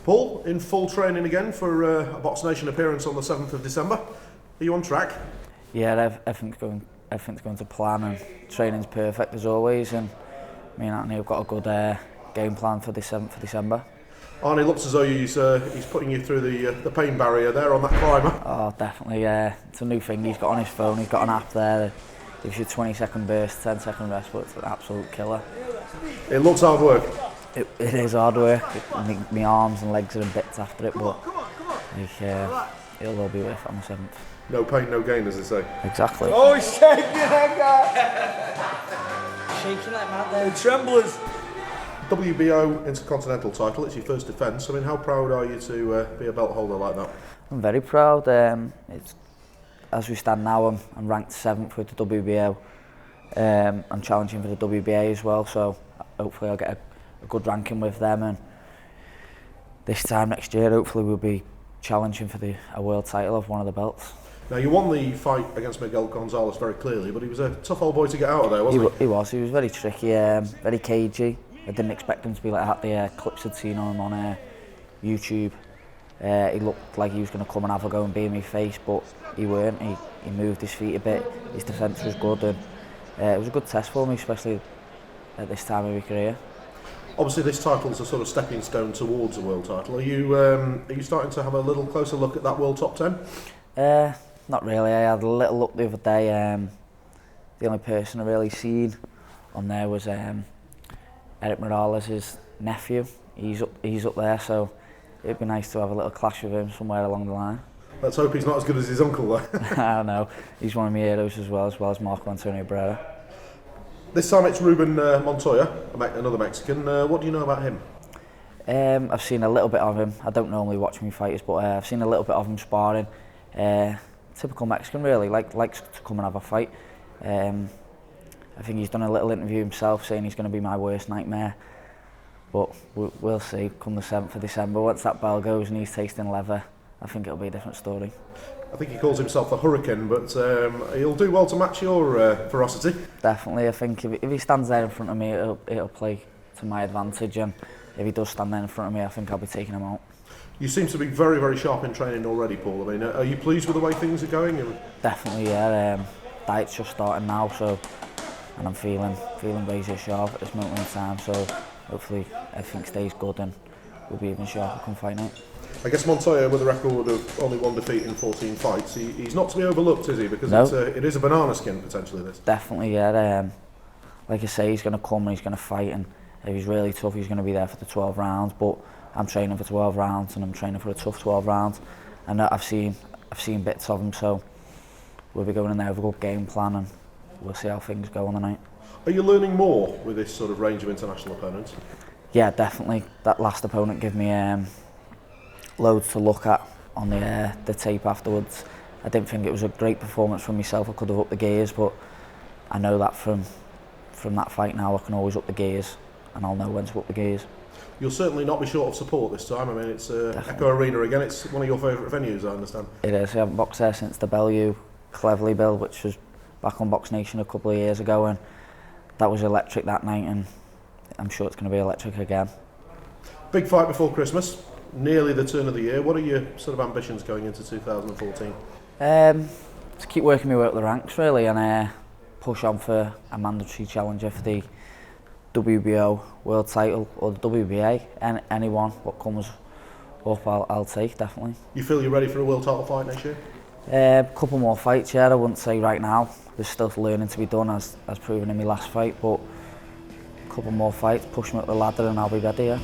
Paul, in full training again for a BoxNation appearance on the 7th of December. Are you on track? Yeah, everything's going to plan, and training's perfect as always. And me and Anthony have got a good game plan for the 7th of December. Arnie looks as though he's putting you through the pain barrier there on that climber. Oh, definitely. It's a new thing he's got on his phone. He's got an app there that gives you 20-second burst, 10-second rest, but it's an absolute killer. It looks hard work. It is hard work. My arms and legs are in bits after it, but it'll all be worth it on the 7th. No pain, no gain, as they say. Exactly. Oh, he's shaking that guy! Shaking like mad there. The tremblers. WBO Intercontinental title, it's your first defence. I mean, how proud are you to be a belt holder like that? I'm very proud. As we stand now, I'm ranked 7th with the WBO. I'm challenging for the WBA as well, so hopefully I'll get a good ranking with them, and this time next year hopefully we'll be challenging for a world title of one of the belts. Now, you won the fight against Miguel Gonzalez very clearly, but he was a tough old boy to get out of there, wasn't he? He was very tricky, very cagey. I didn't expect him to be like that. The clips I'd seen on him on YouTube, he looked like he was going to come and have a go and be in my face, but he weren't. He moved his feet a bit, his defence was good, and it was a good test for me, especially at this time of my career. Obviously, this title is a sort of stepping stone towards a world title. Are you starting to have a little closer look at that world top 10? Not really. I had a little look the other day. The only person I really seen on there was Eric Morales' nephew. He's up there, so it'd be nice to have a little clash with him somewhere along the line. Let's hope he's not as good as his uncle, though. I don't know. He's one of my heroes as well as Marco Antonio Barrera. This time it's Ruben Montoya, another Mexican. What do you know about him? I've seen a little bit of him. I don't normally watch my fighters, but I've seen a little bit of him sparring. Typical Mexican, really. Likes to come and have a fight. I think he's done a little interview himself saying he's going to be my worst nightmare. But we'll see come the 7th of December. Once that bell goes and he's tasting leather, I think it'll be a different story. I think he calls himself the Hurricane, but he'll do well to match your ferocity. Definitely. I think if he stands there in front of me, it'll play to my advantage, and if he does stand there in front of me, I think I'll be taking him out. You seem to be very, very sharp in training already, Paul. I mean, are you pleased with the way things are going? Definitely, yeah. Diet's just starting now, and I'm feeling razor sharp at this moment in time, so hopefully everything stays good and we'll be even sharper come fight night. I guess Montoya, with a record of only 1 defeat in 14 fights, he's not to be overlooked, is he? Because no. It is a banana skin, potentially, this. Definitely, yeah. Like I say, he's going to come and he's going to fight, and if he's really tough, he's going to be there for the 12 rounds, but I'm training for 12 rounds and I'm training for a tough 12 rounds, and I've seen bits of him, so we'll be going in there with a good game plan and we'll see how things go on the night. Are you learning more with this sort of range of international opponents? Yeah, definitely. That last opponent gave me loads to look at on the tape afterwards. I didn't think it was a great performance from myself. I could have upped the gears, but I know that from that fight now I can always up the gears, and I'll know when to up the gears. You'll certainly not be short of support this time. I mean, it's Echo Arena again. It's one of your favourite venues, I understand. It is. I haven't boxed there since the Bellew Cleverly build, which was back on BoxNation a couple of years ago, and that was electric that night, and I'm sure it's going to be electric again. Big fight before Christmas, nearly the turn of the year. What are your sort of ambitions going into 2014? To keep working my way up the ranks, really, and push on for a mandatory challenger for the WBO world title or the WBA, and anyone what comes up I'll take, definitely. You feel you're ready for a world title fight next year? A couple more fights, yeah. I wouldn't say right now. There's still learning to be done, as proven in my last fight, but a couple more fights, push me up the ladder and I'll be ready, yeah.